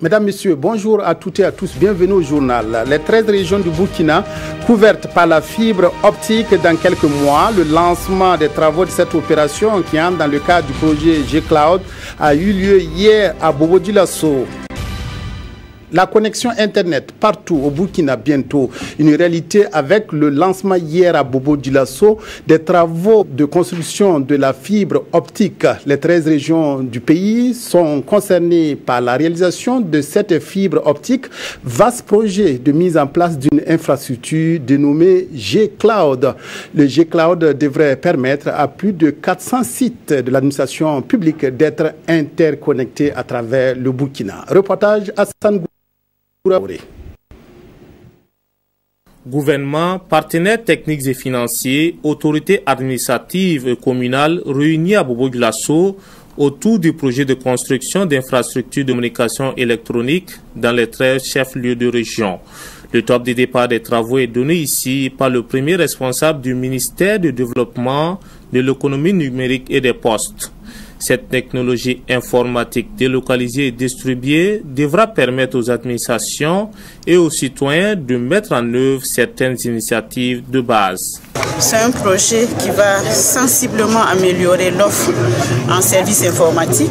Mesdames, Messieurs, bonjour à toutes et à tous. Bienvenue au journal. Les 13 régions du Burkina couvertes par la fibre optique dans quelques mois. Le lancement des travaux de cette opération qui entre dans le cadre du projet G-Cloud a eu lieu hier à Bobo-Dioulasso. La connexion Internet partout au Burkina bientôt, une réalité avec le lancement hier à Bobo-Dioulasso des travaux de construction de la fibre optique. Les 13 régions du pays sont concernées par la réalisation de cette fibre optique, vaste projet de mise en place d'une infrastructure dénommée G-Cloud. Le G-Cloud devrait permettre à plus de 400 sites de l'administration publique d'être interconnectés à travers le Burkina. Reportage à Sangou. Gouvernement, partenaires techniques et financiers, autorités administratives et communales réunis à Bobo-Dioulasso autour du projet de construction d'infrastructures de communication électronique dans les 13 chefs-lieux de région. Le top de départ des travaux est donné ici par le premier responsable du ministère du Développement, de l'économie numérique et des postes. Cette technologie informatique délocalisée et distribuée devra permettre aux administrations et aux citoyens de mettre en œuvre certaines initiatives de base. C'est un projet qui va sensiblement améliorer l'offre en services informatiques.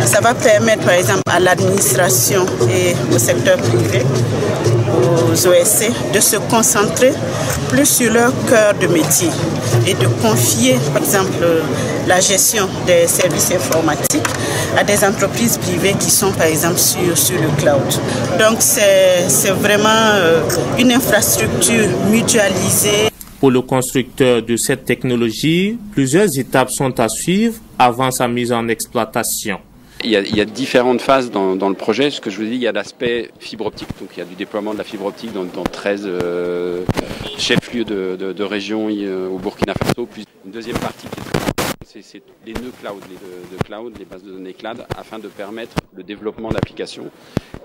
Ça va permettre par exemple à l'administration et au secteur privé, aux OSC, de se concentrer plus sur leur cœur de métier et de confier par exemple la gestion des services informatiques à des entreprises privées qui sont par exemple sur le cloud. Donc c'est vraiment une infrastructure mutualisée. Pour le constructeur de cette technologie, plusieurs étapes sont à suivre avant sa mise en exploitation. Il y a différentes phases dans le projet. Ce que je vous dis, il y a l'aspect fibre optique. Donc il y a du déploiement de la fibre optique dans 13 chefs-lieux de région au Burkina Faso. Puis une deuxième partie c'est les nœuds cloud, les bases de données cloud, afin de permettre le développement d'applications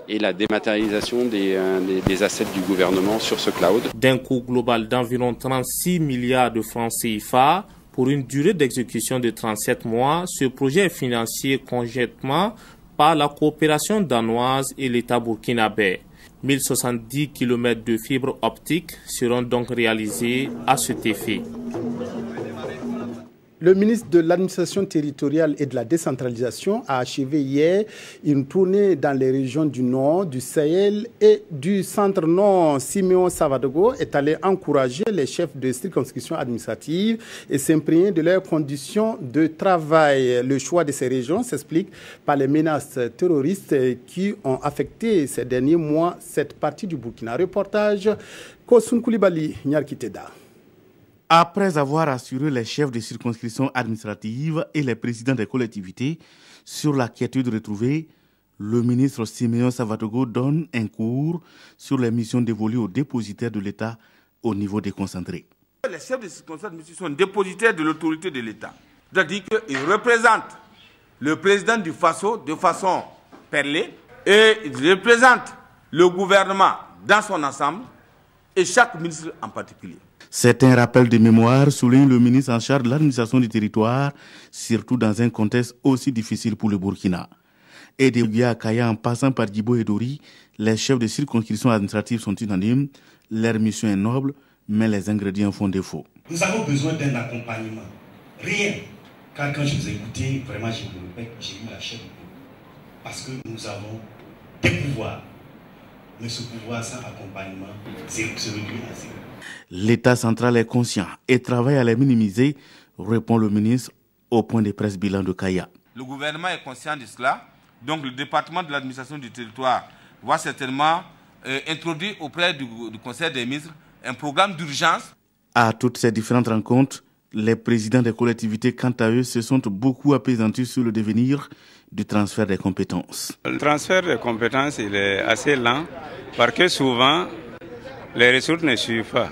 et la dématérialisation des assets du gouvernement sur ce cloud. D'un coût global d'environ 36 milliards de francs CFA, pour une durée d'exécution de 37 mois, ce projet est financé conjointement par la coopération danoise et l'État burkinabé. 1070 km de fibres optiques seront donc réalisés à cet effet. Le ministre de l'Administration territoriale et de la décentralisation a achevé hier une tournée dans les régions du Nord, du Sahel et du Centre-Nord. Simeon Savadogo est allé encourager les chefs de circonscription administrative et s'imprégner de leurs conditions de travail. Le choix de ces régions s'explique par les menaces terroristes qui ont affecté ces derniers mois cette partie du Burkina. Reportage Kosun Koulibaly, Nyarkiteda. Après avoir assuré les chefs de circonscription administrative et les présidents des collectivités sur la quiétude retrouvée, le ministre Simeon Savadogo donne un cours sur les missions dévolues aux dépositaires de l'État au niveau déconcentré. Les chefs de circonscription sont dépositaires de l'autorité de l'État. C'est-à-dire qu'ils représentent le président du Faso de façon perlée et ils représentent le gouvernement dans son ensemble et chaque ministre en particulier. C'est un rappel de mémoire, souligne le ministre en charge de l'administration du territoire, surtout dans un contexte aussi difficile pour le Burkina. Et de Guya en passant par Djibo et Dori, les chefs de circonscription administrative sont unanimes, leur mission est noble, mais les ingrédients font défaut. Nous avons besoin d'un accompagnement. Rien. Car quand je vous ai écouté, vraiment, j'ai eu la chair de poule. Parce que nous avons des pouvoirs. Mais ce pouvoir sans accompagnement, c'est réduit à zéro. L'État central est conscient et travaille à les minimiser, répond le ministre au point de presse bilan de Kaya. Le gouvernement est conscient de cela. Donc le département de l'administration du territoire va certainement introduire auprès du Conseil des ministres un programme d'urgence. À toutes ces différentes rencontres, les présidents des collectivités, quant à eux, se sont beaucoup apaisantis sur le devenir du transfert des compétences. Le transfert des compétences, il est assez lent parce que souvent, les ressources ne suivent pas.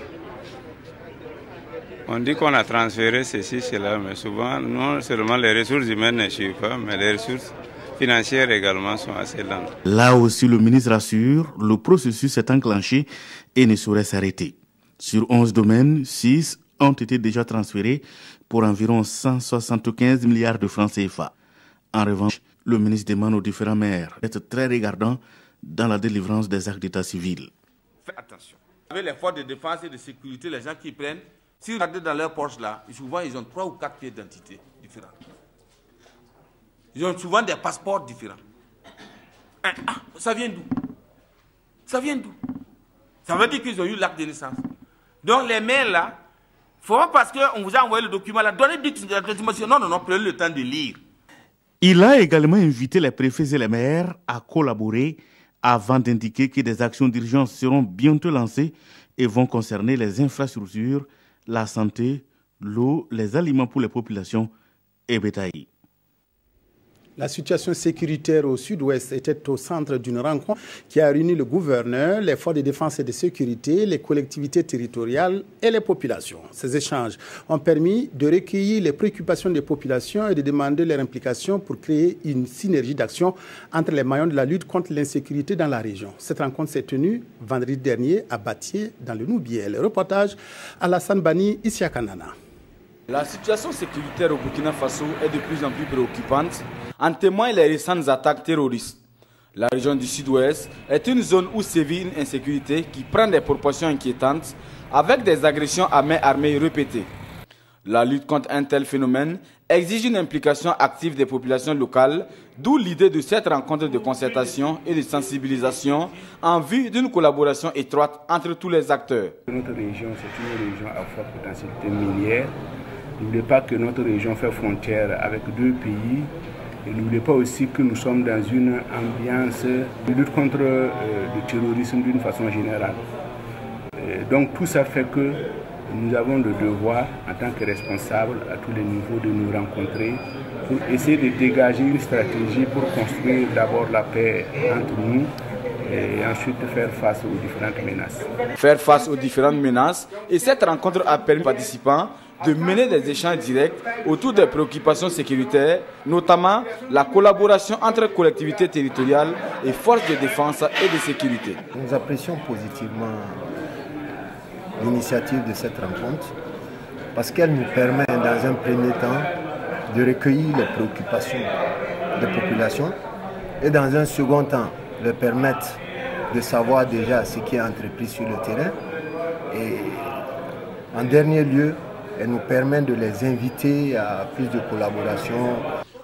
On dit qu'on a transféré ceci, cela, mais souvent, non seulement les ressources humaines ne suivent pas, mais les ressources financières également sont assez lentes. Là aussi, le ministre assure, le processus est enclenché et ne saurait s'arrêter. Sur 11 domaines, 6 ont été déjà transférés pour environ 175 milliards de francs CFA. En revanche, le ministre demande aux différents maires d'être très regardants dans la délivrance des actes d'état civil. Faites attention. Avec les forces de défense et de sécurité, les gens qui prennent, si vous regardez dans leur poche là, souvent ils ont 3 ou 4 pieds d'identité différents. Ils ont souvent des passeports différents. Ça vient d'où? Ça vient d'où? Ça veut dire qu'ils ont eu l'acte de naissance. Donc les mails là, il faut pas parce qu'on vous a envoyé le document là, donnez la transmission. Non, prenez le temps de lire. Il a également invité les préfets et les maires à collaborer avant d'indiquer que des actions d'urgence seront bientôt lancées et vont concerner les infrastructures, la santé, l'eau, les aliments pour les populations et bétail. La situation sécuritaire au sud-ouest était au centre d'une rencontre qui a réuni le gouverneur, les forces de défense et de sécurité, les collectivités territoriales et les populations. Ces échanges ont permis de recueillir les préoccupations des populations et de demander leur implication pour créer une synergie d'action entre les maillons de la lutte contre l'insécurité dans la région. Cette rencontre s'est tenue vendredi dernier à Batié, dans le Noubiel. Reportage Alassane Bani, Isiakanana. La situation sécuritaire au Burkina Faso est de plus en plus préoccupante, en témoignent les récentes attaques terroristes. La région du sud-ouest est une zone où sévit une insécurité qui prend des proportions inquiétantes avec des agressions à main armée répétées. La lutte contre un tel phénomène exige une implication active des populations locales, d'où l'idée de cette rencontre de concertation et de sensibilisation en vue d'une collaboration étroite entre tous les acteurs. Notre région, c'est une région à forte potentialité minière. N'oubliez pas que notre région fait frontière avec 2 pays. Et n'oubliez pas aussi que nous sommes dans une ambiance de lutte contre le terrorisme d'une façon générale. Donc tout ça fait que nous avons le devoir, en tant que responsables à tous les niveaux, de nous rencontrer pour essayer de dégager une stratégie pour construire d'abord la paix entre nous et ensuite faire face aux différentes menaces. Faire face aux différentes menaces, et cette rencontre a permis aux participants de mener des échanges directs autour des préoccupations sécuritaires, notamment la collaboration entre collectivités territoriales et forces de défense et de sécurité. Nous apprécions positivement l'initiative de cette rencontre parce qu'elle nous permet dans un premier temps de recueillir les préoccupations des populations et dans un second temps de permettre de savoir déjà ce qui est entrepris sur le terrain et en dernier lieu, elle nous permet de les inviter à plus de collaboration.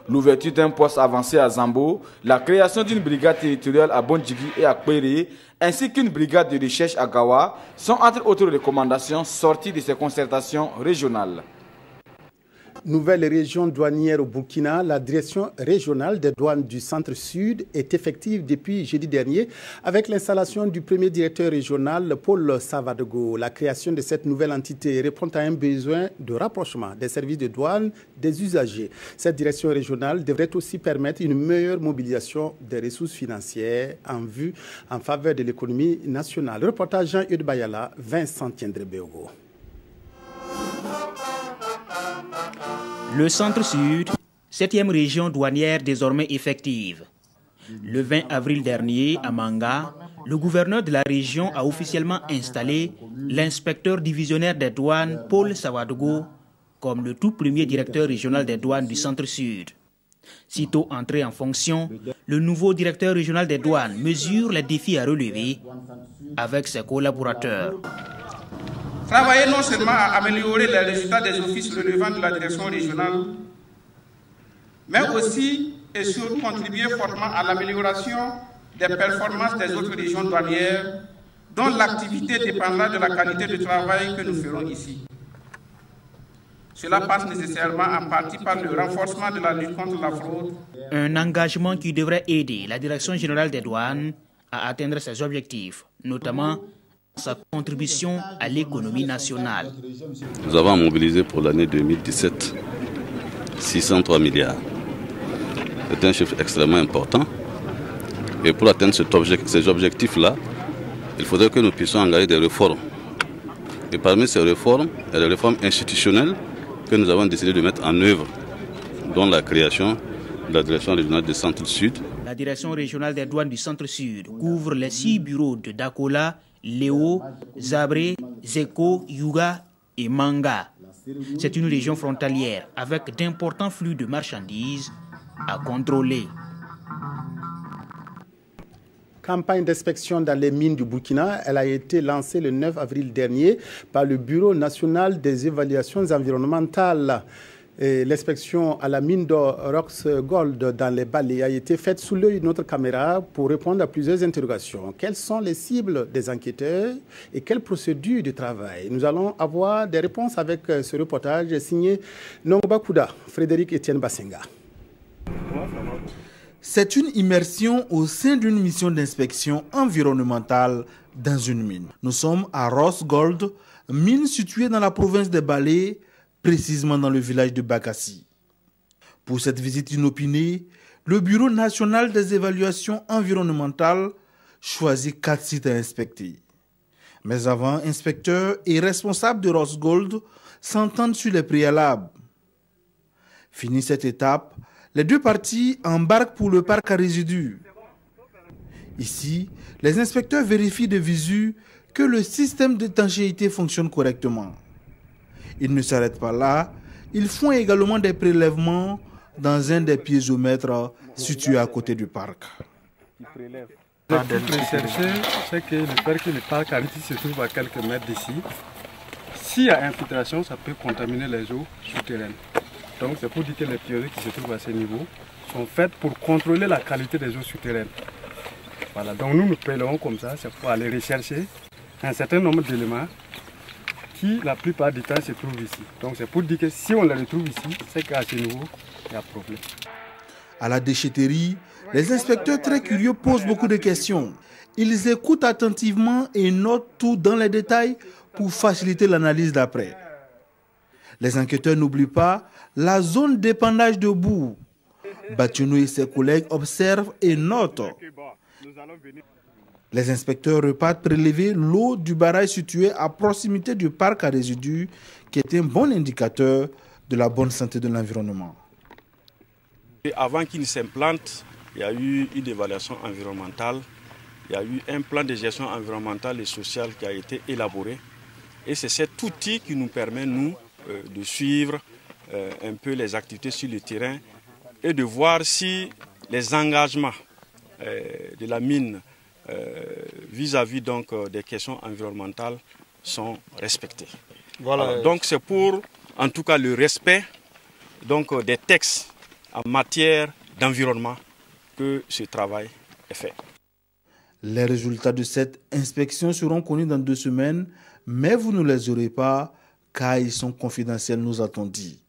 L'ouverture d'un poste avancé à Zambo, la création d'une brigade territoriale à Bondjigui et à Kpéré, ainsi qu'une brigade de recherche à Gawa, sont entre autres recommandations sorties de ces concertations régionales. Nouvelle région douanière au Burkina, la direction régionale des douanes du centre-sud est effective depuis jeudi dernier avec l'installation du premier directeur régional, Paul Savadogo. La création de cette nouvelle entité répond à un besoin de rapprochement des services de douane des usagers. Cette direction régionale devrait aussi permettre une meilleure mobilisation des ressources financières en faveur de l'économie nationale. Reportage Jean-Eudes Bayala, Vincent Tiendrebeogo. Le centre-sud, 7e région douanière désormais effective. Le 20 avril dernier, à Manga, le gouverneur de la région a officiellement installé l'inspecteur divisionnaire des douanes, Paul Savadogo, comme le tout premier directeur régional des douanes du centre-sud. Sitôt entré en fonction, le nouveau directeur régional des douanes mesure les défis à relever avec ses collaborateurs. Travailler non seulement à améliorer les résultats des offices relevant de la direction régionale, mais aussi et surtout contribuer fortement à l'amélioration des performances des autres régions douanières, dont l'activité dépendra de la qualité du travail que nous ferons ici. Cela passe nécessairement en partie par le renforcement de la lutte contre la fraude. Un engagement qui devrait aider la Direction générale des douanes à atteindre ses objectifs, notamment sa contribution à l'économie nationale. Nous avons mobilisé pour l'année 2017 603 milliards. C'est un chiffre extrêmement important. Et pour atteindre ces objectifs-là, il faudrait que nous puissions engager des réformes Et parmi ces réformes, il y a les réformes institutionnelles que nous avons décidé de mettre en œuvre, dont la création de la direction régionale du Centre-Sud. La direction régionale des douanes du Centre-Sud couvre les 6 bureaux de Dakola, Léo, Zabré, Zeko, Yuga et Manga. C'est une région frontalière avec d'importants flux de marchandises à contrôler. Campagne d'inspection dans les mines du Burkina, elle a été lancée le 9 avril dernier par le Bureau national des évaluations environnementales. L'inspection à la mine de Rox Gold dans les Balais a été faite sous l'œil de notre caméra pour répondre à plusieurs interrogations. Quelles sont les cibles des enquêteurs et quelle procédure de travail? Nous allons avoir des réponses avec ce reportage signé Nongba Kouda, Frédéric Etienne Bassenga. C'est une immersion au sein d'une mission d'inspection environnementale dans une mine. Nous sommes à Ross Gold, mine située dans la province des Balais, précisément dans le village de Bakassi. Pour cette visite inopinée, le Bureau national des évaluations environnementales choisit 4 sites à inspecter. Mais avant, inspecteurs et responsables de Ross Gold s'entendent sur les préalables. Fini cette étape, les deux parties embarquent pour le parc à résidus. Ici, les inspecteurs vérifient de visu que le système d'étanchéité fonctionne correctement. Ils ne s'arrêtent pas là, ils font également des prélèvements dans un des piézomètres situés à côté du parc. Ce qu'il faut rechercher, c'est que le parc se trouve à quelques mètres d'ici. S'il y a infiltration, ça peut contaminer les eaux souterraines. Donc c'est pour dire que les tuyauteries qui se trouvent à ce niveau sont faites pour contrôler la qualité des eaux souterraines. Voilà, donc nous prélevons comme ça, c'est pour aller rechercher un certain nombre d'éléments qui la plupart du temps se trouvent ici. Donc c'est pour dire que si on les retrouve ici, c'est qu'à ce niveau, il y a problème. À la déchetterie, les inspecteurs très curieux posent beaucoup de questions. Ils écoutent attentivement et notent tout dans les détails pour faciliter l'analyse d'après. Les enquêteurs n'oublient pas la zone d'épandage de boue. Batiounou et ses collègues observent et notent. Les inspecteurs repartent prélever l'eau du barrage situé à proximité du parc à résidus, qui est un bon indicateur de la bonne santé de l'environnement. Avant qu'il ne s'implante, il y a eu une évaluation environnementale, il y a eu un plan de gestion environnementale et sociale qui a été élaboré. Et c'est cet outil qui nous permet, nous, de suivre un peu les activités sur le terrain et de voir si les engagements de la mine vis-à-vis donc des questions environnementales sont respectés. Voilà. Alors, donc c'est pour, en tout cas, le respect donc, des textes en matière d'environnement que ce travail est fait. Les résultats de cette inspection seront connus dans 2 semaines, mais vous ne les aurez pas car ils sont confidentiels, nous a-t-on dit.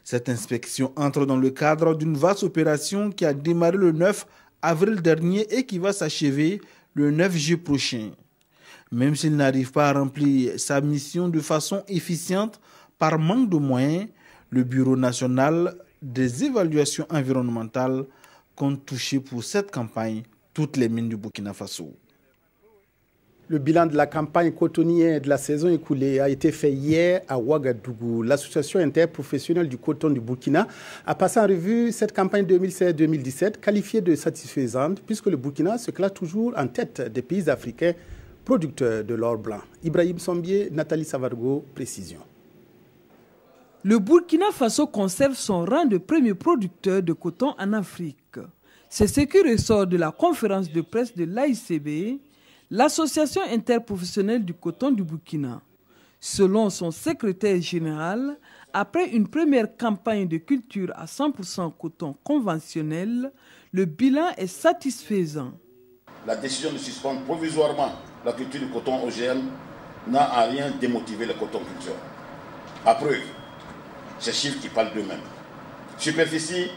Cette inspection entre dans le cadre d'une vaste opération qui a démarré le 9 avril dernier et qui va s'achever le 9 juillet prochain. Même s'il n'arrive pas à remplir sa mission de façon efficiente par manque de moyens, le Bureau national des évaluations environnementales compte toucher pour cette campagne toutes les mines du Burkina Faso. Le bilan de la campagne cotonnière de la saison écoulée a été fait hier à Ouagadougou. L'association interprofessionnelle du coton du Burkina a passé en revue cette campagne 2016-2017 qualifiée de satisfaisante puisque le Burkina se classe toujours en tête des pays africains producteurs de l'or blanc. Ibrahim Sombier, Nathalie Savargo, précision. Le Burkina Faso conserve son rang de premier producteur de coton en Afrique. C'est ce qui ressort de la conférence de presse de l'AICB, l'Association interprofessionnelle du coton du Burkina. Selon son secrétaire général, après une première campagne de culture à 100% coton conventionnel, le bilan est satisfaisant. La décision de suspendre provisoirement la culture du coton OGM n'a en rien démotivé les cotonculteurs. À preuve, ces chiffres qui parlent d'eux-mêmes. Superficie,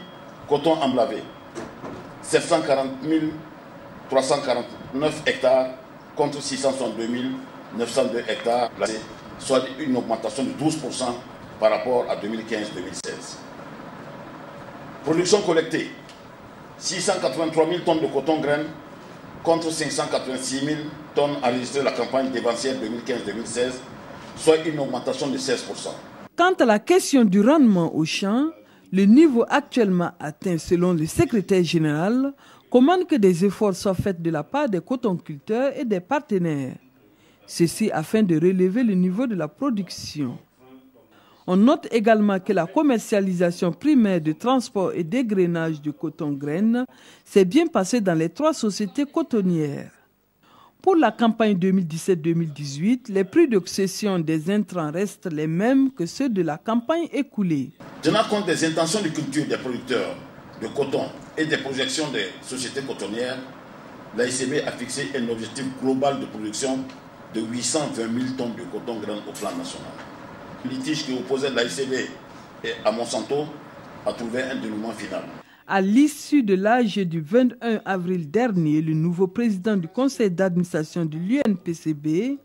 coton emblavé, 740 349 hectares contre 662 902 hectares, soit une augmentation de 12% par rapport à 2015-2016. Production collectée, 683 000 tonnes de coton graines contre 586 000 tonnes enregistrées la campagne dévancière 2015-2016, soit une augmentation de 16%. Quant à la question du rendement au champ, le niveau actuellement atteint selon le secrétaire général commande que des efforts soient faits de la part des cotonculteurs et des partenaires. Ceci afin de relever le niveau de la production. On note également que la commercialisation primaire de transport et d'égrainage du coton graine s'est bien passée dans les 3 sociétés cotonnières. Pour la campagne 2017-2018, les prix de cession des intrants restent les mêmes que ceux de la campagne écoulée. Tenant compte des intentions de culture des producteurs de coton et des projections des sociétés cotonnières, l'AICB a fixé un objectif global de production de 820 000 tonnes de coton graine au plan national. Le litige qui opposait l'AICB et à Monsanto a trouvé un dénouement final. À l'issue de l'AG du 21 avril dernier, le nouveau président du conseil d'administration de l'UNPCB,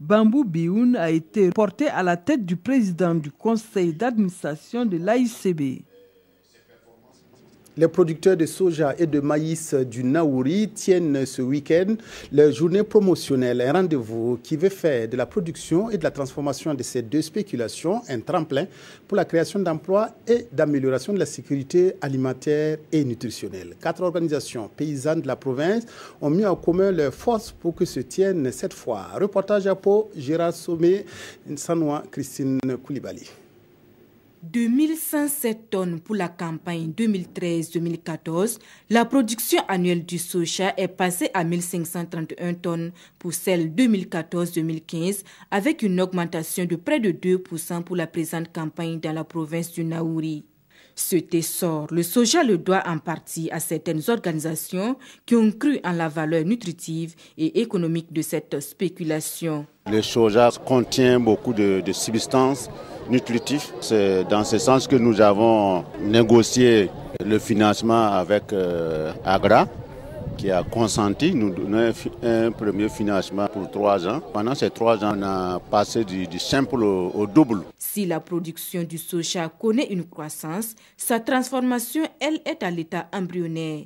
Bambou Bioun, a été porté à la tête du président du conseil d'administration de l'AICB. Les producteurs de soja et de maïs du Naouri tiennent ce week-end leur journée promotionnelle, un rendez-vous qui veut faire de la production et de la transformation de ces 2 spéculations un tremplin pour la création d'emplois et d'amélioration de la sécurité alimentaire et nutritionnelle. 4 organisations paysannes de la province ont mis en commun leurs forces pour que se tienne cette fois. Reportage à Pau, Gérard Sommet, Sanois, Christine Koulibaly. 2107 tonnes pour la campagne 2013-2014, la production annuelle du soja est passée à 1531 tonnes pour celle 2014-2015, avec une augmentation de près de 2% pour la présente campagne dans la province du Naouri. Cet essor, le soja le doit en partie à certaines organisations qui ont cru en la valeur nutritive et économique de cette spéculation. Le soja contient beaucoup de substances nutritifs. C'est dans ce sens que nous avons négocié le financement avec Agra, qui a consenti nous donner un premier financement pour 3 ans. Pendant ces 3 ans, on a passé du simple au double. Si la production du soja connaît une croissance, sa transformation, elle, est à l'état embryonnaire.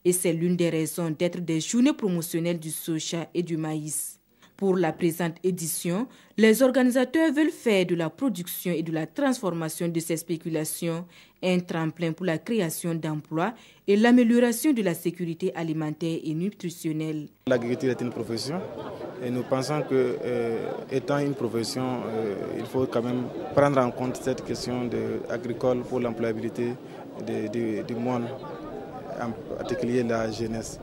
Et c'est l'une des raisons d'être des journées promotionnelles du soja et du maïs. Pour la présente édition, les organisateurs veulent faire de la production et de la transformation de ces spéculations un tremplin pour la création d'emplois et l'amélioration de la sécurité alimentaire et nutritionnelle. L'agriculture est une profession et nous pensons que, étant une profession, il faut quand même prendre en compte cette question agricole pour l'employabilité du monde, en particulier la jeunesse.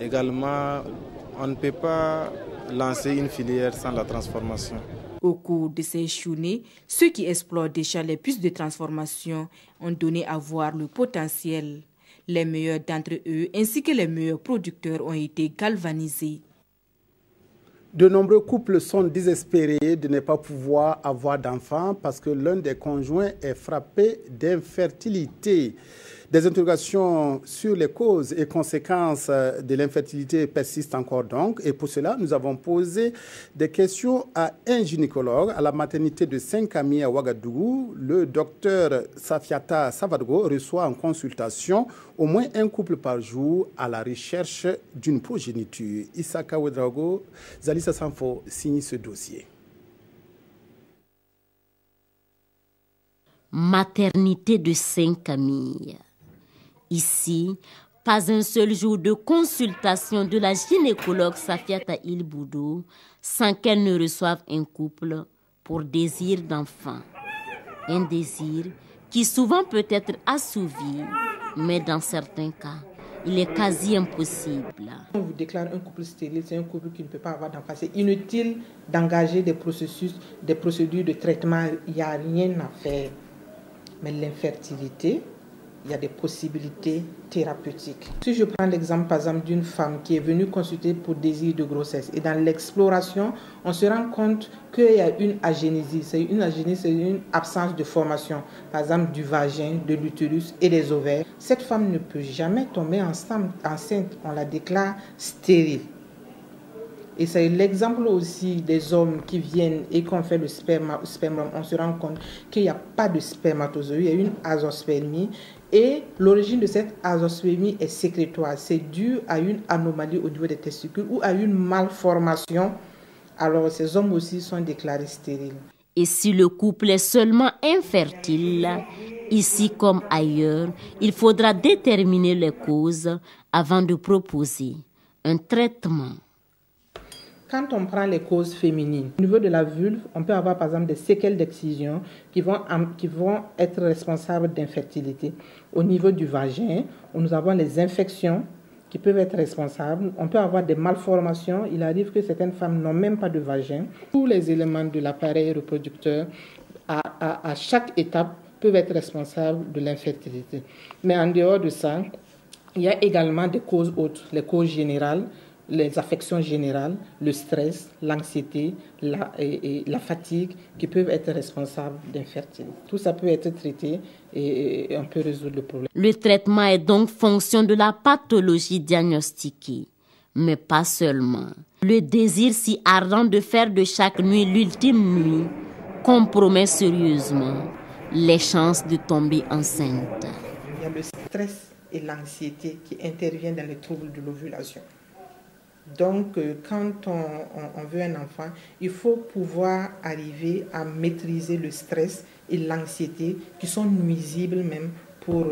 Également, on ne peut pas lancer une filière sans la transformation. Au cours de ces journées, ceux qui explorent déjà les puces de transformation ont donné à voir le potentiel. Les meilleurs d'entre eux ainsi que les meilleurs producteurs ont été galvanisés. De nombreux couples sont désespérés de ne pas pouvoir avoir d'enfants parce que l'un des conjoints est frappé d'infertilité. Des interrogations sur les causes et conséquences de l'infertilité persistent encore donc. Et pour cela, nous avons posé des questions à un gynécologue à la maternité de Saint-Camille à Ouagadougou. Le docteur Safiata Savadgo reçoit en consultation au moins un couple par jour à la recherche d'une progéniture. Issaka Ouedraogo, Zalissa Sanfo signe ce dossier. Maternité de Saint-Camille. Ici, pas un seul jour de consultation de la gynécologue Safiata Ilboudou sans qu'elle ne reçoive un couple pour désir d'enfant. Un désir qui souvent peut être assouvi, mais dans certains cas, il est quasi impossible. On vous déclare un couple stérile, c'est un couple qui ne peut pas avoir d'enfant. C'est inutile d'engager des processus, des procédures de traitement, il n'y a rien à faire. Mais l'infertilité, il y a des possibilités thérapeutiques. Si je prends l'exemple par exemple d'une femme qui est venue consulter pour désir de grossesse et dans l'exploration, on se rend compte qu'il y a une agénésie. C'est une absence de formation, par exemple du vagin, de l'utérus et des ovaires. Cette femme ne peut jamais tomber enceinte, on la déclare stérile. Et c'est l'exemple aussi des hommes qui viennent et qu'on fait le sperme, on se rend compte qu'il n'y a pas de spermatozoïde, il y a une azospermie. Et l'origine de cette azospermie est sécrétoire. C'est dû à une anomalie au niveau des testicules ou à une malformation alors ces hommes aussi sont déclarés stériles. Et si le couple est seulement infertile, ici comme ailleurs, il faudra déterminer les causes avant de proposer un traitement. Quand on prend les causes féminines, au niveau de la vulve, on peut avoir par exemple des séquelles d'excision qui vont être responsables d'infertilité. Au niveau du vagin, nous avons les infections qui peuvent être responsables. On peut avoir des malformations. Il arrive que certaines femmes n'ont même pas de vagin. Tous les éléments de l'appareil reproducteur, à chaque étape, peuvent être responsables de l'infertilité. Mais en dehors de ça, il y a également des causes autres, les causes générales, les affections générales, le stress, l'anxiété, la fatigue, qui peuvent être responsables d'infertilité. Tout ça peut être traité et on peut résoudre le problème. Le traitement est donc fonction de la pathologie diagnostiquée, mais pas seulement. Le désir si ardent de faire de chaque nuit l'ultime nuit compromet sérieusement les chances de tomber enceinte. Il y a le stress et l'anxiété qui interviennent dans les troubles de l'ovulation. Donc, quand on veut un enfant, il faut pouvoir arriver à maîtriser le stress et l'anxiété qui sont nuisibles même pour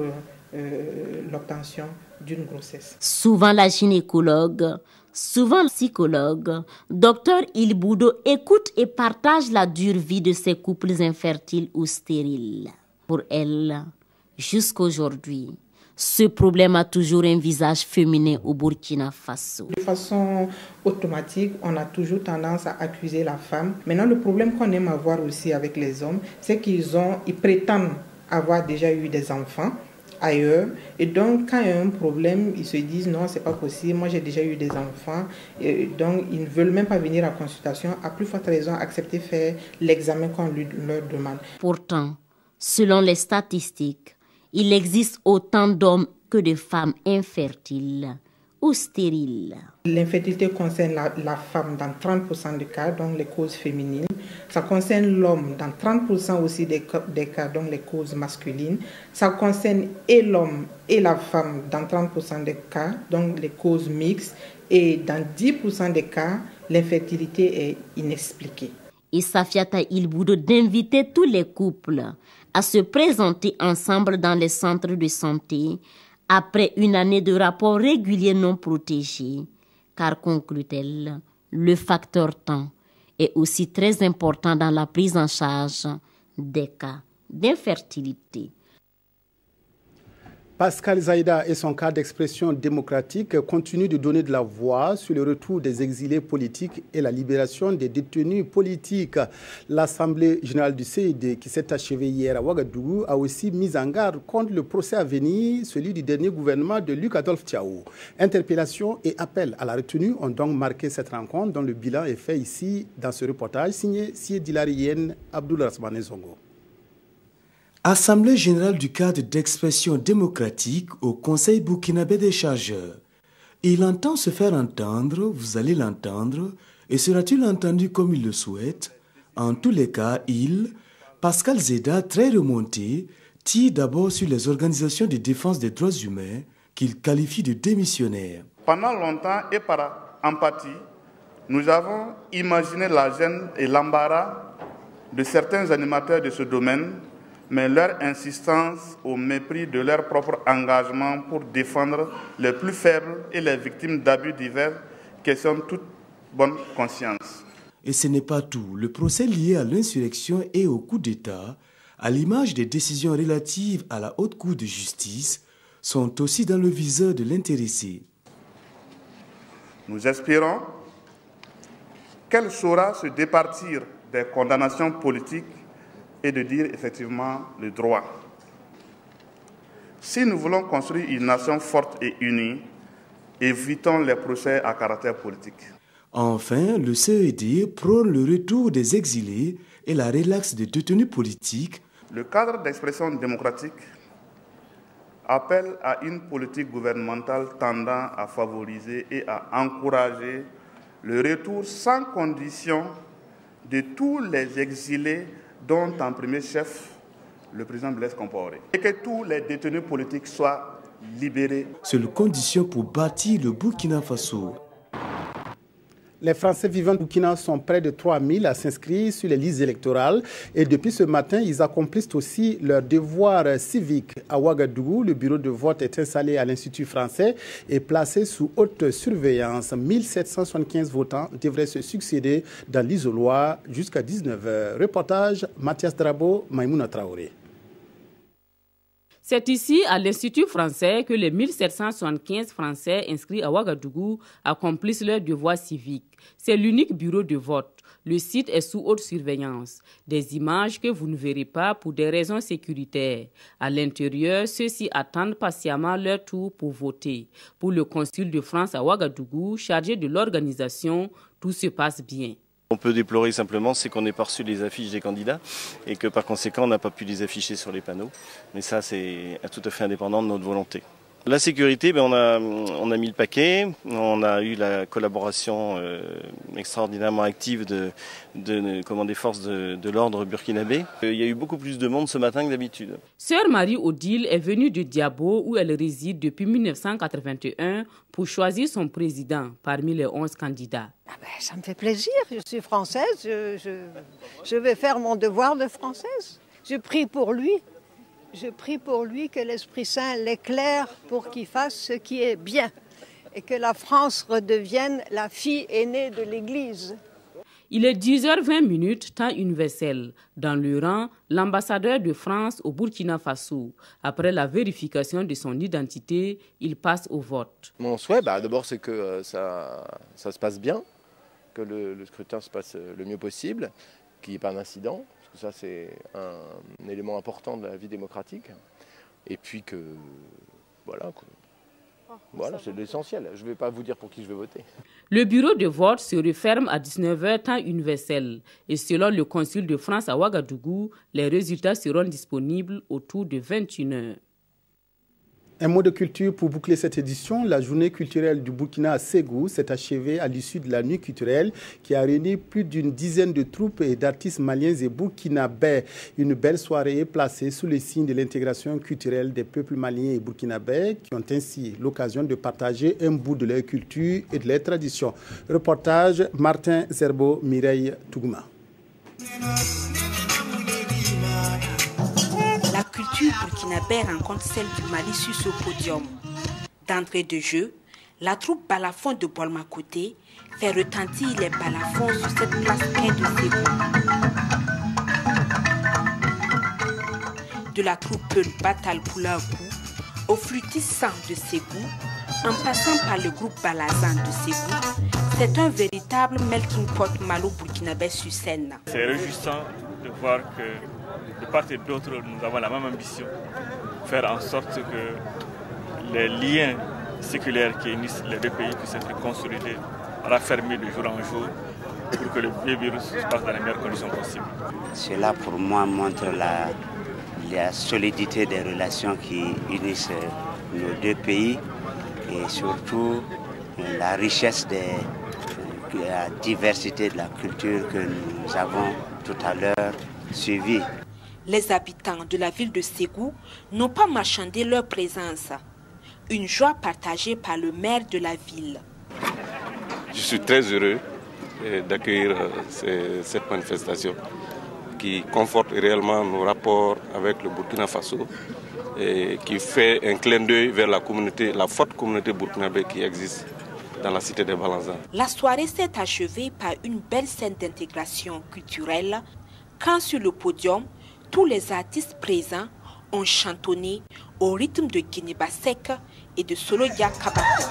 l'obtention d'une grossesse. Souvent la gynécologue, souvent le psychologue, Dr Ilboudo écoute et partage la dure vie de ces couples infertiles ou stériles. Pour elle, jusqu'aujourd'hui, ce problème a toujours un visage féminin au Burkina Faso. De façon automatique, on a toujours tendance à accuser la femme. Maintenant, le problème qu'on aime avoir aussi avec les hommes, c'est qu'ils prétendent avoir déjà eu des enfants ailleurs. Et donc, quand il y a un problème, ils se disent non, c'est pas possible, moi j'ai déjà eu des enfants. Et donc, ils ne veulent même pas venir à consultation. À plus forte raison, accepter de faire l'examen qu'on leur demande. Pourtant, selon les statistiques, il existe autant d'hommes que de femmes infertiles ou stériles. L'infertilité concerne la femme dans 30% des cas, donc les causes féminines. Ça concerne l'homme dans 30% aussi des cas, donc les causes masculines. Ça concerne et l'homme et la femme dans 30% des cas, donc les causes mixtes. Et dans 10% des cas, l'infertilité est inexpliquée. Et Safiata Ilboudo d'inviter tous les couples à se présenter ensemble dans les centres de santé après une année de rapports réguliers non protégés, car, conclut-elle, le facteur temps est aussi très important dans la prise en charge des cas d'infertilité. Pascal Zaïda et son cas d'expression démocratique continuent de donner de la voix sur le retour des exilés politiques et la libération des détenus politiques. L'Assemblée générale du CED, qui s'est achevée hier à Ouagadougou, a aussi mis en garde contre le procès à venir, celui du dernier gouvernement de Luc Adolphe Thiaw. Interpellation et appel à la retenue ont donc marqué cette rencontre dont le bilan est fait ici dans ce reportage signé Siedilarienne Abdoul Rasmane Zongo. Assemblée générale du cadre d'expression démocratique au Conseil burkinabé des chargeurs. Il entend se faire entendre, vous allez l'entendre, et sera-t-il entendu comme il le souhaite? En tous les cas, Pascal Zeda, très remonté, tire d'abord sur les organisations de défense des droits humains qu'il qualifie de démissionnaires. Pendant longtemps et par empathie, nous avons imaginé la gêne et l'embarras de certains animateurs de ce domaine, mais leur insistance au mépris de leur propre engagement pour défendre les plus faibles et les victimes d'abus divers questionnent toute bonne conscience. Et ce n'est pas tout. Le procès lié à l'insurrection et au coup d'État, à l'image des décisions relatives à la Haute Cour de justice, sont aussi dans le viseur de l'intéressé. Nous espérons qu'elle saura se départir des condamnations politiques et de dire effectivement le droit. Si nous voulons construire une nation forte et unie, évitons les procès à caractère politique. Enfin, le CED prône le retour des exilés et la relaxe des détenus politiques. Le cadre d'expression démocratique appelle à une politique gouvernementale tendant à favoriser et à encourager le retour sans condition de tous les exilés, dont en premier chef le président Blaise Compaoré, et que tous les détenus politiques soient libérés. C'est la condition pour bâtir le Burkina Faso. Les Français vivant au Burkina sont près de 3000 à s'inscrire sur les listes électorales et depuis ce matin, ils accomplissent aussi leur devoir civique. À Ouagadougou, le bureau de vote est installé à l'Institut français et placé sous haute surveillance. 1775 votants devraient se succéder dans l'isoloir jusqu'à 19h. Reportage Mathias Drabo, Maïmouna Traoré. C'est ici, à l'Institut français, que les 1775 Français inscrits à Ouagadougou accomplissent leur devoir civique. C'est l'unique bureau de vote. Le site est sous haute surveillance. Des images que vous ne verrez pas pour des raisons sécuritaires. À l'intérieur, ceux-ci attendent patiemment leur tour pour voter. Pour le consul de France à Ouagadougou, chargé de l'organisation, tout se passe bien. On peut déplorer simplement, c'est qu'on n'ait pas reçu les affiches des candidats et que par conséquent, on n'a pas pu les afficher sur les panneaux. Mais ça, c'est tout à fait indépendant de notre volonté. La sécurité, on a mis le paquet, on a eu la collaboration extraordinairement active des forces de l'ordre burkinabé. Il y a eu beaucoup plus de monde ce matin que d'habitude. Sœur Marie-Odile est venue de Diabo où elle réside depuis 1981 pour choisir son président parmi les 11 candidats. Ça me fait plaisir, je suis française, je vais faire mon devoir de française. Je prie pour lui. Je prie pour lui que l'Esprit Saint l'éclaire pour qu'il fasse ce qui est bien et que la France redevienne la fille aînée de l'Église. Il est 10h20, temps universel. Dans le rang, l'ambassadeur de France au Burkina Faso. Après la vérification de son identité, il passe au vote. Mon souhait, d'abord, c'est que ça se passe bien, que le scrutin se passe le mieux possible, qu'il n'y ait pas d'incident. Ça, c'est un élément important de la vie démocratique. Et puis que, voilà, c'est l'essentiel. Je ne vais pas vous dire pour qui je vais voter. Le bureau de vote se referme à 19h, temps universel. Et selon le consul de France à Ouagadougou, les résultats seront disponibles autour de 21h. Un mot de culture pour boucler cette édition. La journée culturelle du Burkina à Ségou s'est achevée à l'issue de la nuit culturelle qui a réuni plus d'une dizaine de troupes et d'artistes maliens et burkinabés. Une belle soirée placée sous le signe de l'intégration culturelle des peuples maliens et burkinabés qui ont ainsi l'occasion de partager un bout de leur culture et de leur tradition. Reportage Martin Zerbo, Mireille Tougouma. La culture burkinabé rencontre celle du Mali sur ce podium. D'entrée de jeu, la troupe balafon de Bolmakoté fait retentir les balafons sur cette place quai de Ségou. De la troupe Peul Batal Poulakou au flûtiste de Ségou, en passant par le groupe Balazan de Ségou, c'est un véritable melting pot malo-burkinabé sur scène. C'est réjouissant de voir que de part et d'autre, nous avons la même ambition, faire en sorte que les liens séculaires qui unissent les deux pays puissent être consolidés, raffermis de jour en jour, pour que le virus se passe dans les meilleures conditions possibles. Cela, pour moi, montre la solidité des relations qui unissent nos deux pays et surtout la richesse de la diversité de la culture que nous avons tout à l'heure suivie. Les habitants de la ville de Ségou n'ont pas marchandé leur présence. Une joie partagée par le maire de la ville. Je suis très heureux d'accueillir cette manifestation qui conforte réellement nos rapports avec le Burkina Faso et qui fait un clin d'œil vers la forte communauté burkinabé qui existe dans la cité des Balanzans. La soirée s'est achevée par une belle scène d'intégration culturelle quand sur le podium, tous les artistes présents ont chantonné au rythme de Guineba Sek et de Solodia Kabako.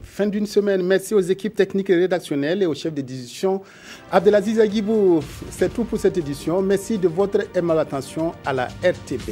Fin d'une semaine, merci aux équipes techniques et rédactionnelles et au chef d'édition Abdelaziz Aguibou. C'est tout pour cette édition. Merci de votre aimable attention à la RTB.